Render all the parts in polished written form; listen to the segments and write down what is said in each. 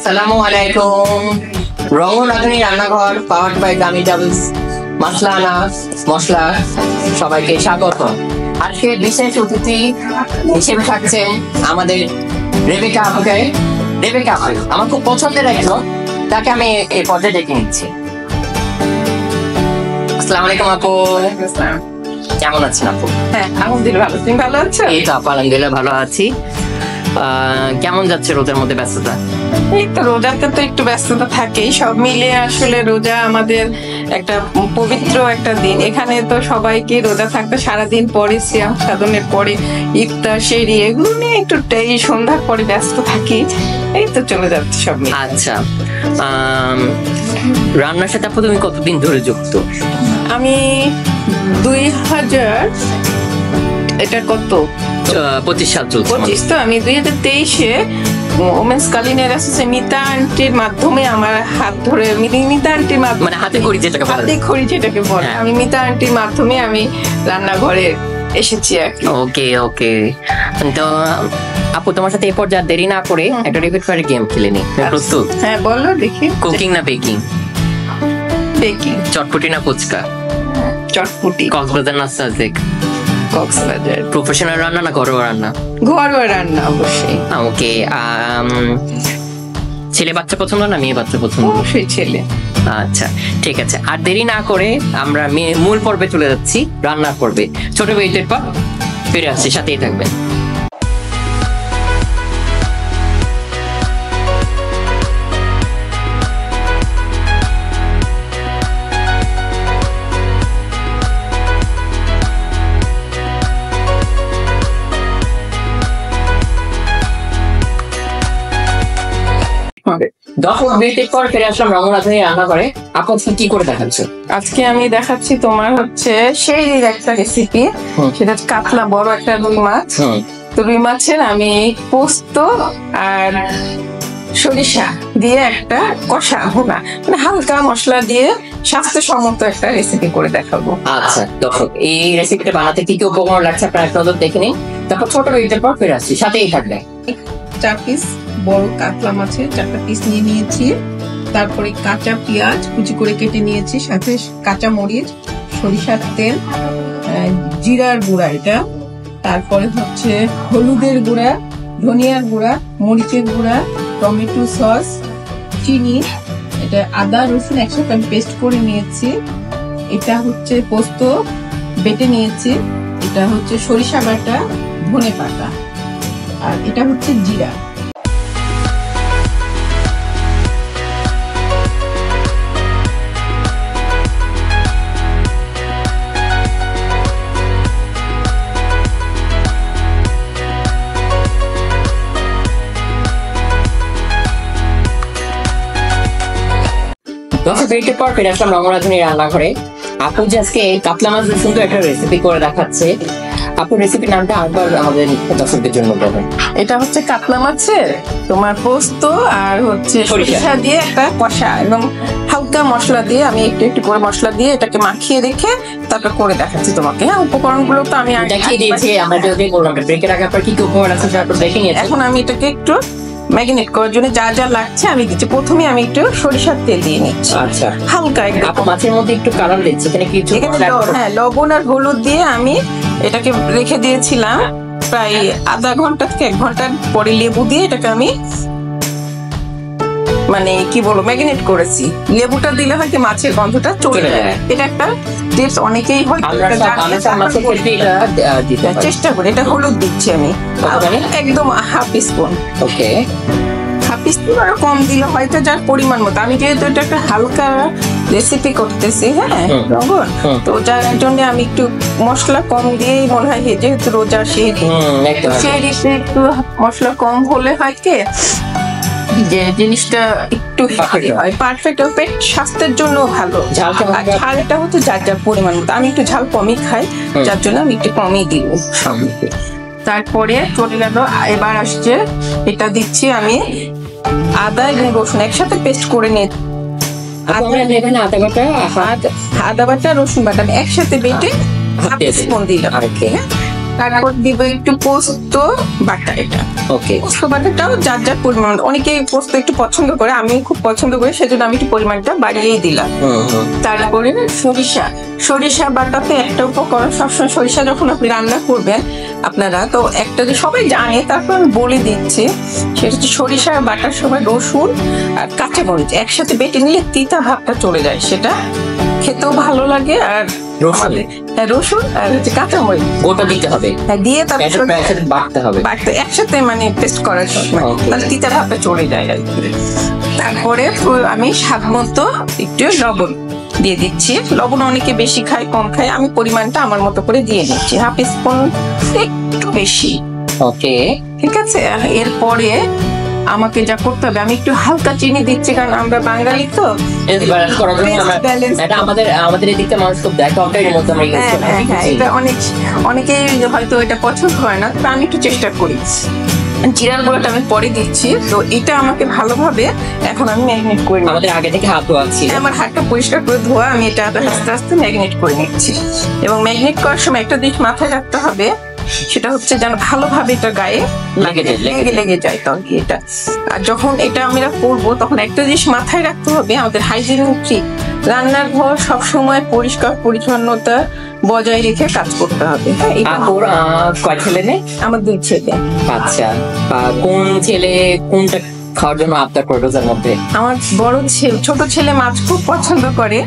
আসসালামু আলাইকুম। রঙ রাঁধুনি রান্নাঘর পাওয়ার্ড বাই দামি ডাবলস মশলা আনাস মশলা, সবাইকে স্বাগত। আজকে বিশেষ অতিথি হিসেবে থাকছেন আমাদের রেবেকা আপুকে। রেবেকা আপু আমার খুব পছন্দের একজন, তাকে আমি এই পর্যায়ে ডেকে নিচ্ছি। আসসালামু আলাইকুম আপু। কেমন আছেন আপু? হ্যাঁ আলহামদুলিল্লাহ ভালো, তুমি ভালো আছো? এই তো আপু আলহামদুলিল্লাহ ভালো আছি। কেমন যাচ্ছে রোজার মধ্যে ব্যস্ততা? এই তো রোজাতে তো একটু ব্যস্ততা থাকেই, সব মিলিয়ে আসলে রোজা আমাদের একটা পবিত্র একটা দিন। এখানে তো সবাইকে রোজা থাকতে সারাদিন পরে সিয়াম সাধনের পরে ইফতার সেহরি এগুলো নিয়ে একটু এই সন্ধ্যার পরে ব্যস্ত থাকি। এই তো চলে যাচ্ছে সব মিলে। আচ্ছা, রান্নার সাথে আপু তুমি কতদিন ধরে যুক্ত? আমি 2000 এটা কত 25 সাল চলছে। 25 তো আমি 2023-এ ওমেন্স কালিনের অ্যাসোসিয়েশন মিতা আন্টির মাধ্যমে আমার হাত ধরে, মিতা আন্টির মাধ্যমে, মানে হাতে খড়ি যেটাকে বলে, হাতে খড়ি যেটাকে বলে, আমি মিতা আন্টির মাধ্যমে আমি রান্নাঘরে এসেছি আর কি। ওকে ওকে। তো আপু তোমার সাথে এই পর্যায়ে দেরি না করে একটা রিপিট ফায়ার গেম খেলে নি। প্রস্তুত? হ্যাঁ বলো দেখি। কুকিং না বেকিং? বেকিং। চটপটি না ফুচকা? চটপটি। কক্সবাজার না সাজেক? কক্সবাজার। প্রফেশনাল রান্না না ঘরোয়া রান্না? ঘরোয়া রান্না অবশ্যই। ওকে। ছেলে বাচ্চা পছন্দ না মেয়ে বাচ্চা পছন্দ? অবশ্যই ছেলে। আচ্ছা ঠিক আছে, আর দেরি না করে আমরা মূল পর্বে চলে যাচ্ছি, রান্নার পর্বে। ছোট বিরতির পর ফিরে আসছি, সাথেই থাকবেন। ফিরে আসলাম রঙ রাঁধুনি রান্না করে। আপু কি করে দেখাচ্ছে? আজকে আমি দেখাচ্ছি তোমার হচ্ছে সেই একটা রেসিপি, সেটা কাতলা বড় একটা রুই মাছ। তো রুই মাছের আমি পোস্ত আর সরিষা দিয়ে একটা কষা ভুনা, মানে হালকা মশলা দিয়ে স্বাস্থ্যসম্মত একটা রেসিপি করে দেখাবো। আচ্ছা দর্শক, এই রেসিপিটা বানাতে কি কি উপকরণ লাগছে আপনারা একটা নজর দেখে নিন, তারপর ছোট বিরতির পর ফিরে আসছি, সাথেই থাকবে। 4 পিস বড় কাতলা মাছের 4টা পিস নিয়ে নিয়েছি। তারপরে কাঁচা পেঁয়াজ কুচি করে কেটে নিয়েছি, সাথে কাঁচা মরিচ, সরিষার তেল, জিরার গুঁড়া এটা, তারপরে হচ্ছে হলুদের গুঁড়া, ধনিয়ার গুঁড়া, মরিচের গুঁড়া, টমেটো সস, চিনি, এটা আদা রসুন একসাথে আমি পেস্ট করে নিয়েছি। এটা হচ্ছে পোস্ত বেটে নিয়েছি, এটা হচ্ছে সরিষা বাটা, ধনে পাতা, আর এটা হচ্ছে জিরা। ব্রেকের পর ফিরে আসলাম রঙ রাঁধুনি রান্নাঘরে। আপু যে আজকে কাতলা মাছ সুন্দর একটা রেসিপি করে দেখাচ্ছে, আপু রেসিপির নামটা আরেকবার আমাদের দর্শকদের জন্য বলবেন। এটা হচ্ছে কাতলা মাছের তোমার পোস্ত আর হচ্ছে সরিষা দিয়ে একটা কষা, এবং হালকা মশলা দিয়ে আমি একটু একটু করে মশলা দিয়ে এটাকে মাখিয়ে রেখে তারপর করে দেখাচ্ছি তোমাকে। হ্যাঁ উপকরণ গুলো তো আমি দেখিয়ে দিয়েছি, আমরা যদি বললাম ব্রেকের আগে পর কি কি উপকরণ আছে তারপর দেখে নিয়েছি। এখন আমি এটাকে একটু ম্যাগনেট করার জন্য যা যা লাগছে আমি দিচ্ছি। প্রথমে আমি একটু সরিষার তেল দিয়ে নিচ্ছি। আচ্ছা হালকা আপু মাছের মধ্যে একটু কালার দিচ্ছি, এখানে কিছু হ্যাঁ লবণ আর হলুদ দিয়ে আমি এটাকে রেখে দিয়েছিলাম প্রায় আধা ঘন্টা থেকে 1 ঘন্টার পরে লেবু দিয়ে এটাকে আমি মানে কি বলবো ম্যাগনেট করেছি। লেবুটা দিলে হয় কি মাছের গন্ধটা চলে যায়। এটা একটা টিপস, অনেকেই হয় চেষ্টা করি। এটা হলুদ দিচ্ছি আমি একদম ½ স্পুন। ওকে, ½ স্পুন আর কম দিলে হয়তো যার পরিমাণ মতো। আমি যেহেতু এটা একটা হালকা রেসিপি করতেছি, হ্যাঁ লবণ, তো যার জন্য আমি একটু মশলা কম দিয়েই মনে হয়, যেহেতু রোজা সেহরিতে একটু মশলা কম হলে হয় কি যে জিনিসটা একটু হয় পারফেক্ট, পেট স্বাস্থ্যের জন্য ভালো। ঝালটা হচ্ছে যার যার পরিমাণ মতো, আমি একটু ঝাল কমই খাই, যার জন্য আমি একটু কমই দিব। তারপরে চলে গেল, এবার আসছে এটা দিচ্ছি আমি আদা এবং রসুন একসাথে পেস্ট করে নিয়ে, আদা বাটা রসুন বাটা একসাথে বেটে ½ স্পুন দিলাম। তারপর দিব একটু পোস্ত বাটা। এটা ওকে, পোস্ত বাটাটাও যার যার পরিমাণ, অনেকে পোস্ত একটু পছন্দ করে, আমি খুব পছন্দ করি, সেজন্য আমি একটু পরিমাণটা বাড়িয়েই দিলাম। তারপরে সরিষা বাটাতে একটা উপকরণ, সবসময় সরিষা যখন আপনি রান্না করবেন আপনারা, তো একটা যে সবাই জানে, তারপর আমি বলে দিচ্ছি, সেটা হচ্ছে সরিষা বাটার সময় রসুন আর কাঁচামরিচ একসাথে বেটে নিলে তিতা ভাবটা চলে যায়, সেটা খেতেও ভালো লাগে। আর রসুন আর হচ্ছে কাঁচামরিচ গোটা দিতে হবে, দিয়ে তারপর একসাথে বাটতে হবে, একসাথে মানে পেস্ট করার সময় তাহলে তিতা ভাবটা চলে যায় আর কি। তারপরে আমি স্বাদ মতো একটু লবণ দিয়ে দিচ্ছি। লবণ অনেকে বেশি খায় কম খায়, আমি পরিমাণটা আমার মতো করে দিয়ে দিচ্ছি, হাফ স্পুন একটু বেশি। ওকে, ঠিক আছে। এরপরে আমাকে যা করতে হবে, আমি একটু হালকা চিনি দিচ্ছি, কারণ আমরা বাঙালি তো ব্যালেন্স করার জন্য এটা আমাদের এদিকে মানুষ খুব দেখে, এর মধ্যে আমরা ইউজ করি। হ্যাঁ, এটা অনেকেই হয়তো এটা পছন্দ হয় না, তবে আমি একটু চেষ্টা করি। জিরার গুঁড়োটা আমি পরে দিচ্ছি। তো এটা আমাকে ভালোভাবে এখন আমি ম্যারিনেট করে নিই। আমাদের আগে থেকে হাত ধোয়া ছিল, আমার হাতটা পরিষ্কার করে ধোয়া, আমি এটা আস্তে আস্তে ম্যারিনেট করে নিচ্ছি। এবং ম্যারিনেট করার সময় একটা জিনিস মাথায় রাখতে হবে, সেটা হচ্ছে যেন ভালোভাবে এটা গায়ে লেগে যায় তরকারিটা। আর যখন এটা আমরা করবো তখন একটা জিনিস মাথায় রাখতে হবে, আমাদের হাইজিনিক রান্নার ঘর সবসময় পরিষ্কার পরিচ্ছন্নতা বজায় রেখে কাজ করতে হবে। কয় ছেলে নেই? আমার 2 ছেলে। আচ্ছা, কোন ছেলে কোনটা খাওয়ার জন্য আবদার করে রোজার মধ্যে? আমার ছোট ছেলে মাছ খুব পছন্দ করে,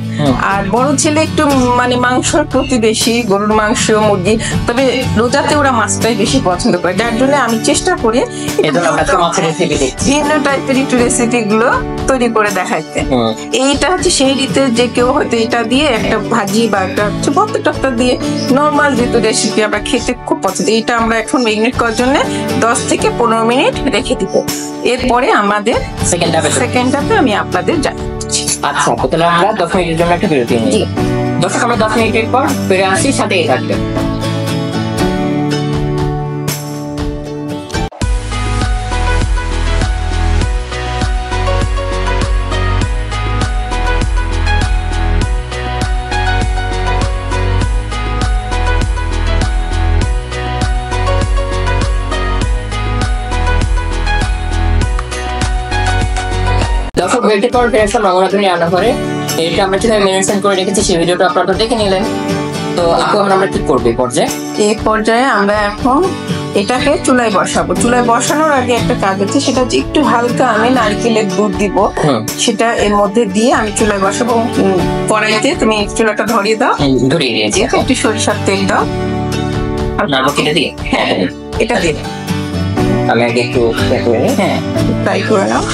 আর বড় ছেলে একটু মানে মাংসের প্রতি বেশি, গরুর মাংস, মুরগি, তবে রোজাতে ওরা মাছটাই বেশি পছন্দ করে, যার জন্য আমি চেষ্টা করি বিভিন্ন টাইপের একটু রেসিপি গুলো তৈরি করে দেখাইতে। এইটা হচ্ছে সেই রীতে যে কেউ হয়তো এটা দিয়ে একটা ভাজি বা একটা ভর্তা টর্তা দিয়ে নর্মাল যেহেতু রেসিপি আমরা খেতে খুব পছন্দ। এইটা আমরা এখন ম্যারিনেট করার জন্য 10 থেকে 15 মিনিট রেখে দিব। এরপরে আমাদের সেকেন্ড ধাপে আমি আপনাদের জানাচ্ছি। আচ্ছা, তাহলে আমরা 10 মিনিটের জন্য একটা বিরতি নিই। দর্শক, আমরা 10 মিনিটের পর ফিরে আসি, সাথেই থাকবেন। দর্শক, বেলটি পর ফিরে আসলাম রঙরাধুনী রান্না করে। এটা আমরা কিভাবে মেনশন করে রেখেছি সেই ভিডিওটা আপনারা দেখে নিলেন। তো এখন আমরা কি করবো এই পর্যায়ে? আমরা এখন এটাকে চুলায় বসাবো। চুলায় বসানোর আগে একটা কাজ আছে, সেটা হচ্ছে একটু হালকা আমি নারকেলের দুধ দিব, সেটা এর মধ্যে দিয়ে আমি চুলায় বসাবো। কড়াইতে তুমি চুলাটা ধরিয়ে দাও, ধরিয়ে দিয়েছি। একটু সরিষার তেল দাও, এটা দিয়ে আমি আগে একটু ফ্রাই করে নাও।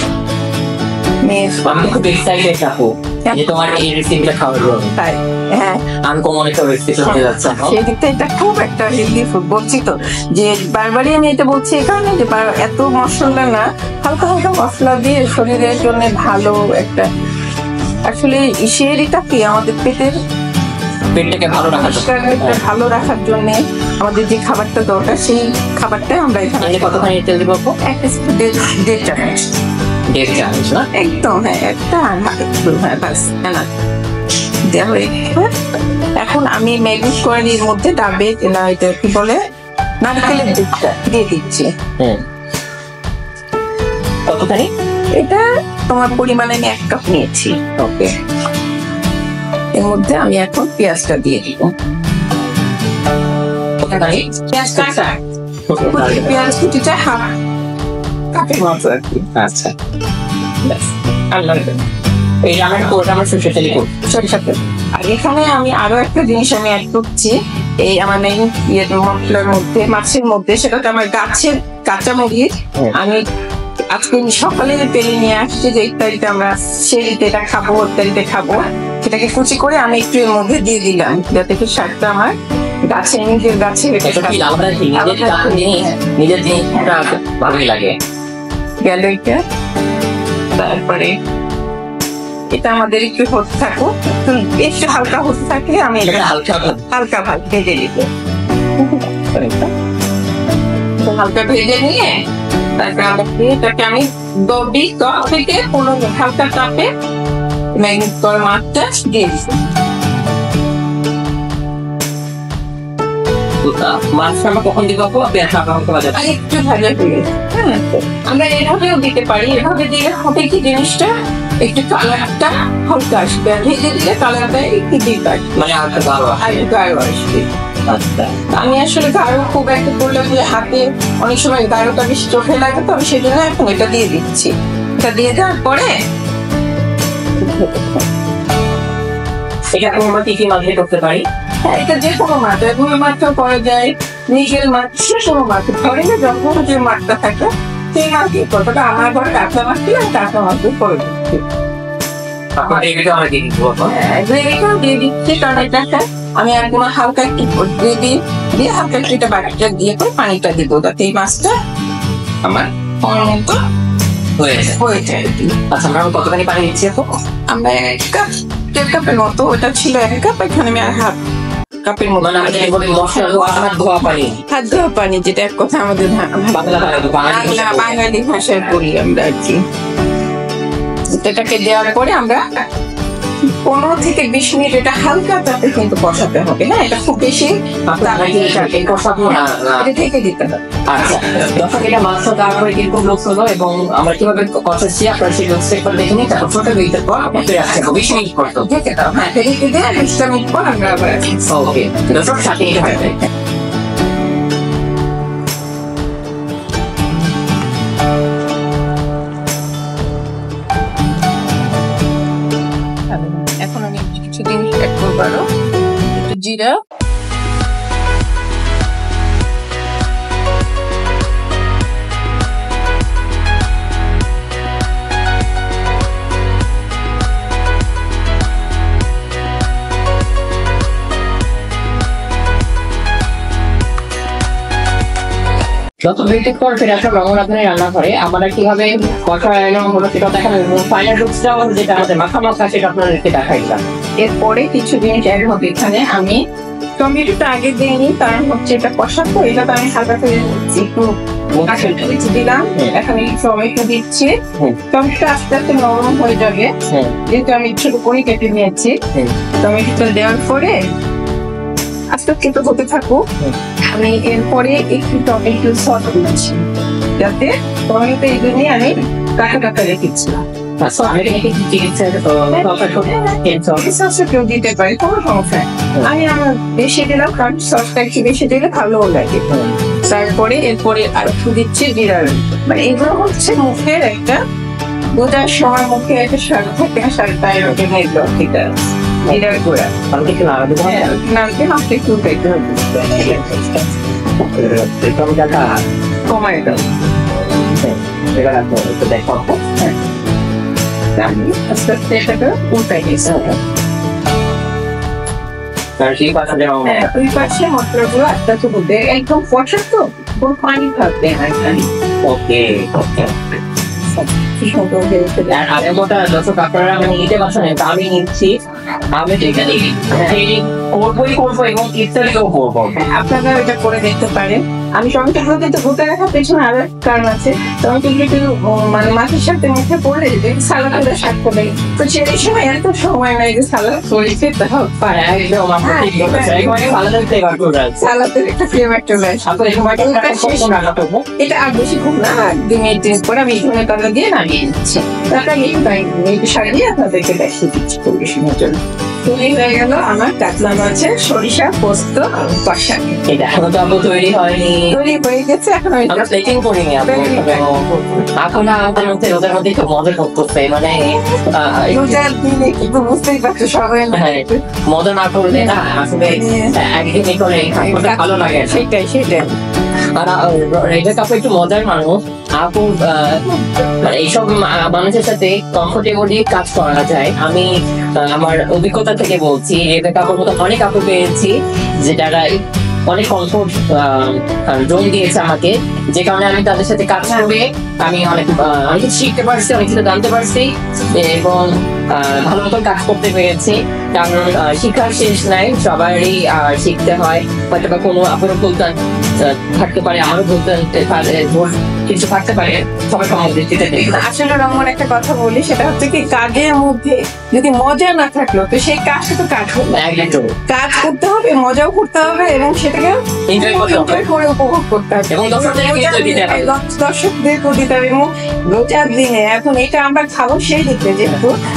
আমি খুব এক্সাইটেড থাকবো যে তোমার এই রেসিপিটা খাওয়ার জন্য। তাই? হ্যাঁ, আনকমন একটা রেসিপি হয়ে যাচ্ছে। সেই দিকটা এটা খুব একটা হেলদি ফুড। বলছি তো যে বারবারই আমি এটা বলছি এখানে যে এত মশলা না, হালকা হালকা মশলা দিয়ে শরীরের জন্য ভালো একটা, আসলে ইসেরিটা কি আমাদের পেটটাকে ভালো রাখার জন্য আমাদের যে খাবারটা দরকার, সেই খাবারটা আমরা এখানে কতখানি তেল দিব? 1.5 চামচ। একদম, হ্যাঁ, একটা বাস না দেওয়া হয়ে গেছে। এখন আমি ম্যাগনেট করে এর মধ্যে ডাবে না, এটা কি বলে, নারকেলের দুধটা দিয়ে দিচ্ছি। কতখানি? এটা তোমার পরিমাণে আমি 1 কাপ নিয়েছি। ওকে, এর মধ্যে আমি এখন পেঁয়াজটা দিয়ে দিব। পেঁয়াজ কুচিটা হাফ কাপের মতো আর কি। আচ্ছা, সরিষা তেল। আর এখানে আমি আরো একটা জিনিস আমি অ্যাড করছি এই আমার মশলার মধ্যে, মাছের মধ্যে, সেটা হচ্ছে আমার গাছের কাঁচামরিচ। আমি আজকে সকালে পেরে নিয়ে আসছি যে ইত্যাদিতে আমরা সেরিতে এটা খাবো, ইত্যাদিতে খাবো, সেটাকে কুচি করে আমি একটু এর মধ্যে দিয়ে দিলাম, যাতে কি শাকটা আমার নিজের গাছের ভালোই লাগে। গেল এটা। তারপরে এটা আমাদের একটু হতে থাকুক, একটু হালকা হতে থাকলে আমি হালকা ভাত ভেজে দিব। হালকা ভেজে নিয়ে তারপরে এটাকে আমি 10 থেকে 15 মিনিট হালকা তাপে ম্যারিনেট করে মাছটা দিয়ে দিচ্ছি। মাছটা আমরা কখন দিব আপু? আপনি আমাকে বাজার আর একটু ভাজা হয়ে, হ্যাঁ আমরা এভাবেও দিতে পারি। এভাবে দিলে হবে কি জিনিসটা একটু কালারটা হালকা আসবে, আর ভেজে দিলে কালারটা একটু ডিপ আসবে, মানে আর একটা ভালো আর একটু গাঢ় আসবে। আচ্ছা আমি আসলে গাঢ় খুব একটা করলে যে হাতে অনেক সময় গাঢ়টা বেশি চোখে লাগে, তো আমি সেজন্য এখন এটা দিয়ে দিচ্ছি। এটা দিয়ে দেওয়ার পরে এটা আমরা কি কি মাছ দিয়ে করতে পারি? এটা যে কোনো মাছ, এগুলো মাছও করা যায়, নিগেল মাছ, যে কোনো মাছ ধরে না, যখন যে মাছটা থাকে সেই মাছই কতটা। আমার ঘরে কাঁচা মাছ ছিল, আমি কাঁচা মাছও করে দিচ্ছি। আপনার এগুলো আমরা দিয়ে দিব। গ্রেভিটাও দিয়ে দিচ্ছি, কারণ এটাকে আমি একদম হালকা একটু গ্রেভি দিয়ে হালকা একটু এটা বাটিটা দিয়ে করে পানিটা দিব, যাতে এই মাছটা আমার মতো হয়েছে। হয়ে যায়। আচ্ছা আমরা কতখানি পানি দিচ্ছি আপু? আমরা 1 কাপ 1.5 কাপের মতো, ওটা ছিল 1 কাপ, এখানে আমি আর হাফ কাপের মতো, মানে আমাদের বলি মশলা ধোয়া পানি, হাত ধোয়া পানি, যেটা এক কথা আমাদের বাঙালি ভাষায় বলি আমরা আর কি। এটাকে দেওয়ার পরে আমরা 15 থেকে 20 মিনিট এটা হালকা তাতে কিন্তু কষাতে হবে। হ্যাঁ, এটা খুব বেশি কষাবো না, এটা ঢেকে দিতে হবে। আচ্ছা দর্শক, এটা মাছটা তারপরে কিন্তু লোক হলো এবং আমরা কিভাবে কষাচ্ছি আপনারা সেই লোক চেক করে দেখে নিন। তারপর ছোট বিয়ের পর আপনাদের আসছে 20 মিনিট পর তো ঢেকে দাও। হ্যাঁ, ঢেকে দিয়ে 20 মিনিট পর আমরা আবার ওকে দর্শক সাথে এটা হয়। এখন আমি কিছু জিনিস অ্যাড করবো, আরো একটু জিরা, যত ভিজিট করে ফিরে আসা রঙন আপনার রান্না করে আমরা কিভাবে কষানো হলো সেটা দেখানো, ফাইনাল লুকসটাও যেটা আমাদের মাখা মাখা সেটা আপনাদেরকে দেখাইলাম। এরপরে কিছু জিনিস অ্যাড হবে। এখানে আমি টমেটোটা আগে দিইনি, কারণ হচ্ছে এটা কষাবো, এটা তো আমি হালকা করে দিচ্ছি, একটু কাঁচামরিচ দিলাম, এখন এই টমেটো দিচ্ছি। টমেটোটা আস্তে আস্তে নরম হয়ে যাবে, যেহেতু আমি ছোট করে কেটে নিয়েছি। টমেটোটা দেওয়ার পরে আস্তে আস্তে তো হতে থাকুক। আমি এরপরে একটু টমেটো সস দিচ্ছি, যাতে টমেটো এগুলো নিয়ে আমি কাটা কাটা রেখেছিলাম। কেউ দিতে পারে, কোনো সমস্যা নেই। আমি আমার বেশি দিলাম, কারণ সসটা একটু বেশি দিলে ভালোও লাগে। তারপরে এরপরে আর একটু দিচ্ছি জিরার, মানে এগুলো হচ্ছে মুখের একটা বোঝার সময়, মুখে একটা স্বাদ থাকে, স্বাদটা এরকম এগুলো ঠিক আছে। জিরার গুঁড়া নামতে মাছটা একটু পেতে হবে, কমায় দাও। আস্তে আস্তে এটাকে উল্টাই দিতে হবে। ওই পাশে মশলাগুলো আস্তে আস্তে বলতে একদম কষা, তো কোনো পানি থাকবে না এখানে। ওকে আমি নিচ্ছি, আমি করবো এবং ইফতারিও করবো। আপনারা এটা করে দেখতে পারেন। আমি টমেটোগুলো কিন্তু ভুতে রাখার পেছনে আরো এক কারণ আছে। টমেটোগুলো একটু মানে মাছের সাথে মুখে পড়লে সালাদ করে শাক করে, তো সেই সময় এত সময় নাই যে সালাদ করে খেতে হবে। সালাদের একটা ফ্লেভার চলে আসে। এটা আর বেশি খুব না, 2 মিনিট পরে আমি ধনে পাতা দিয়ে নামিয়ে নিচ্ছি। তারপর একটু সারিয়ে আপনাদেরকে দেখিয়ে দিচ্ছি পরিবেশনের জন্য। তৈরি হয়ে গেল আমার কাতলা মাছের সরিষা পোস্ত কষা। এটা এখনো তো তৈরি হয়নি, তৈরি হয়ে গেছে, এখন আমরা প্লেটিং করিনি। এখন আমাদের মধ্যে রোজার মধ্যে খুব মজা করতেছে, মানে রোজার দিনে কিন্তু বুঝতেই পারছো সবাই মজা না করলে না আসলে একদিনই করে ভালো লাগে। সেটাই সেটাই। আর রেজা কাপু একটু মজার মানুষ। আপু এইসব মানুষের সাথে কমফোর্টেবলি কাজ করা যায়। আমি আমার অভিজ্ঞতা থেকে বলছি, রেজা কাপুর মতো অনেক আপু পেয়েছি যে যারা অনেক কমফোর্ট জোন দিয়েছে আমাকে। যে কারণে আমি তাদের সাথে কাজ করে আমি অনেক কিছু শিখতে পারছি, অনেক কিছু জানতে পারছি এবং ভালো মতো কাজ করতে পেরেছি। কারণ শিক্ষার শেষ নাই, সবারই শিখতে হয়। হয়তো বা কোনো আপনারও ভুলতে থাকতে পারে, আমারও ভুলতে পারে, কিছু থাকতে পারে, সবাই সমাজ দৃষ্টিতে দেখবে। আসলে রমন একটা কথা বলি, সেটা হচ্ছে কি কাজের মধ্যে যদি মজা না থাকলো তো সেই কাজটা তো কাজ হবে না। একদম কাজ করতে হবে, মজাও করতে হবে এবং সেটাকে Enjoy করতে হবে। enjoy করে উপভোগ করতে হবে এবং দর্শকদেরকে enjoy দিতে হবে। দর্শকদেরকেও দিতে হবে। এবং রোজার দিনে এখন এটা আমরা খাবো সেই দিতে,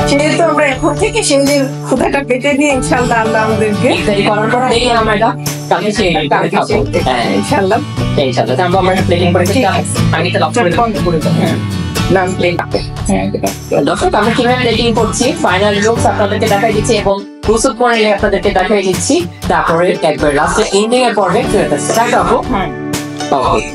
সেহেতু আমরা এখন থেকে সেই যে ক্ষুধাটা পেটে দিয়ে ইনশাল্লাহ আল্লাহ আমাদেরকে ইত্যাদি করার পর দেখি আমরা এটা কালকে সেই কালকে খাবো। সেই- হ্যাঁ, ইনশাল্লাহ ইনশাআল্লাহ। তারপর আমরা প্লেটিং করে ঠিক আছে। আমি এটা লক করে দেবো। বন্ধ করে দাও। Last plate. হ্যাঁ দর্শক আমরা কিভাবে প্লেটিং করছি, ফাইনাল লুকস আপনাদেরকে দেখাই দিচ্ছি এবং প্রস্তুত করে আপনাদেরকে দেখাই দিচ্ছি। তারপরে একবার লাস্টে এন্ডিং এর পরে স্টার্ট হবো। হ্যাঁ ওকে,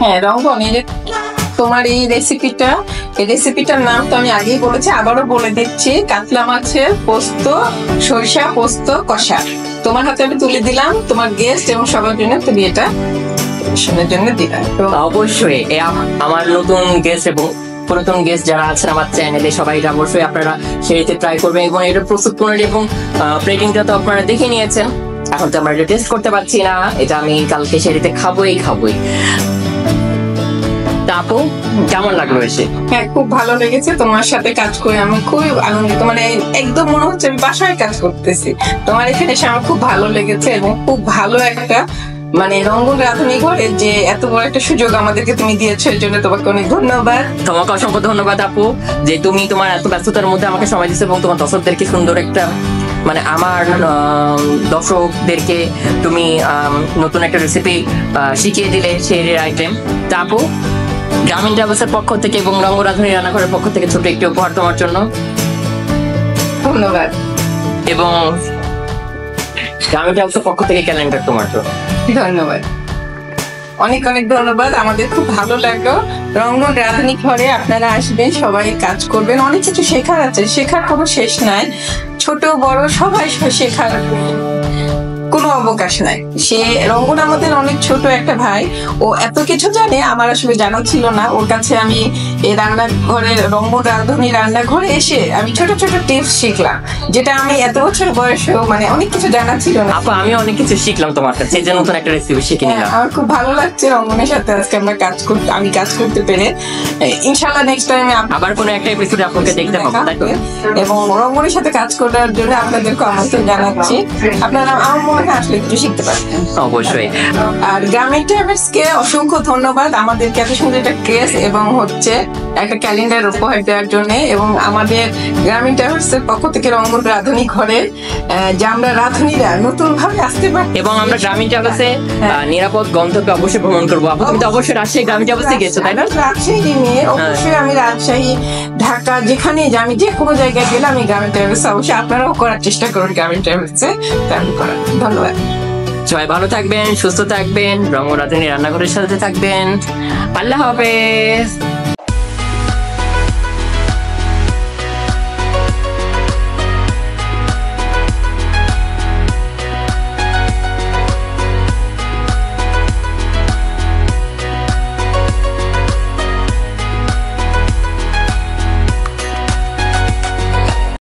হ্যাঁ রঙ্গন, এই যে তোমার এই রেসিপিটার নাম তো আমি আগেই বলেছি, আবারও বলে দিচ্ছি। কাতলা মাছের পোস্ত, সরিষা পোস্ত কষা তোমার হাতে আমি তুলে দিলাম। তোমার গেস্ট এবং সবার জন্য তুমি এটা পরিবেশনের জন্য দিলাম। তো অবশ্যই আমার নতুন গেস্ট এবং পুরাতন গেস্ট যারা আছেন আমার চ্যানেলে সবাই এটা অবশ্যই আপনারা সেটাতে ট্রাই করবেন এবং এটা প্রস্তুত করে এবং প্লেটিংটা তো আপনারা দেখে নিয়েছেন। এখন তো আমরা এটা টেস্ট করতে পারছি না, এটা আমি কালকে সেটাতে খাবোই। তা আপু কেমন লাগলো এসে? হ্যাঁ, খুব ভালো লেগেছে তোমার সাথে কাজ করে। আমি খুবই আনন্দিত, মানে একদম মনে হচ্ছে আমি বাসায় কাজ করতেছি। তোমার এখানে এসে আমার খুব ভালো লেগেছে এবং খুব ভালো একটা মানে রঙ্গন রাঁধুনি ঘরের যে এত বড় একটা সুযোগ আমাদেরকে তুমি দিয়েছো, এর জন্য তোমাকে অনেক ধন্যবাদ। তোমাকে অসংখ্য ধন্যবাদ আপু, যে তুমি তোমার এত ব্যস্ততার মধ্যে আমাকে সময় দিচ্ছ এবং তোমার দর্শকদেরকে সুন্দর একটা মানে আমার দর্শকদেরকে তুমি নতুন একটা রেসিপি শিখিয়ে দিলে সেই আইটেম। তা আপু গ্রামীণ ট্রাভেলসের পক্ষ থেকে এবং রঙ্গ রাঁধুনি রান্নাঘরের পক্ষ থেকে ছোট একটি উপহার তোমার জন্য। ধন্যবাদ। এবং গ্রামীণ ট্রাভেলসের পক্ষ থেকে ক্যালেন্ডার তোমার জন্য। ধন্যবাদ, অনেক অনেক ধন্যবাদ। আমাদের খুব ভালো লাগলো। রঙ্গন রাঁধুনি ঘরে আপনারা আসবেন, সবাই কাজ করবেন। অনেক কিছু শেখার আছে, শেখার কোনো শেষ নাই। ছোট বড় সবাই শেখার কোনো অবকাশ নাই। সে রঙ্গন আমাদের অনেক ছোট একটা ভাই, ও এত কিছু জানে আমার আসলে জানা ছিল না। ওর কাছে আমি এই রান্নাঘরে রঙ্গন রাঁধুনি রান্নাঘরে এসে আমি ছোট ছোট টিপস শিখলাম, যেটা আমি এত বছর বয়সেও মানে অনেক কিছু জানা ছিল না। আপু আমি অনেক কিছু শিখলাম তোমার কাছে, এই যে নতুন একটা রেসিপি শিখে হ্যাঁ, নিলাম। আমার খুব ভালো লাগছে রঙ্গনের সাথে আজকে আমি কাজ করতে পেরে। ইনশাল্লাহ নেক্সট টাইম আবার কোনো একটা এপিসোডে আপনাকে দেখতে পাবো, তাই তো? এবং রঙ্গনের সাথে কাজ করার জন্য আপনাদেরকে আমন্ত্রণ জানাচ্ছি। আপনারা আমার মনে হয় আসলে কিছু শিখতে পারবেন। অবশ্যই। আর গ্রামীণ ট্রাভেলস কে অসংখ্য ধন্যবাদ আমাদেরকে এত সুন্দর একটা কেস এবং হচ্ছে একটা ক্যালেন্ডার উপহার দেওয়ার জন্য। এবং আমাদের গ্রামীণ ট্রাভেলস এর পক্ষ থেকে রঙ্গন রাঁধুনি ঘরে যে আমরা রাঁধুনিরা নতুন ভাবে আসতে পারি এবং আমরা গ্রামীণ ট্রাভেলসে নিরাপদ গন্তব্যে অবশ্যই ভ্রমণ করবো। আপু তুমি তো অবশ্যই রাজশাহী গ্রামীণ ট্রাভেলসে গেছো, তাই না? রাজশাহী নিয়ে অবশ্যই আমি রাজশাহী, ঢাকা, যেখানে আমি যে কোনো জায়গায় গেলে আমি গ্রামীণ ট্রাভেলস অবশ্যই আপনারাও করার চেষ্টা করুন। গ্রামীণ ট্রাভেলসে ট্রাভেল করার। ধন্যবাদ। সবাই ভালো থাকবেন, সুস্থ থাকবেন, রঙ্গ রাঁধুনি রান্নাঘরের সাথে থাকবেন। আল্লাহ হাফেজ।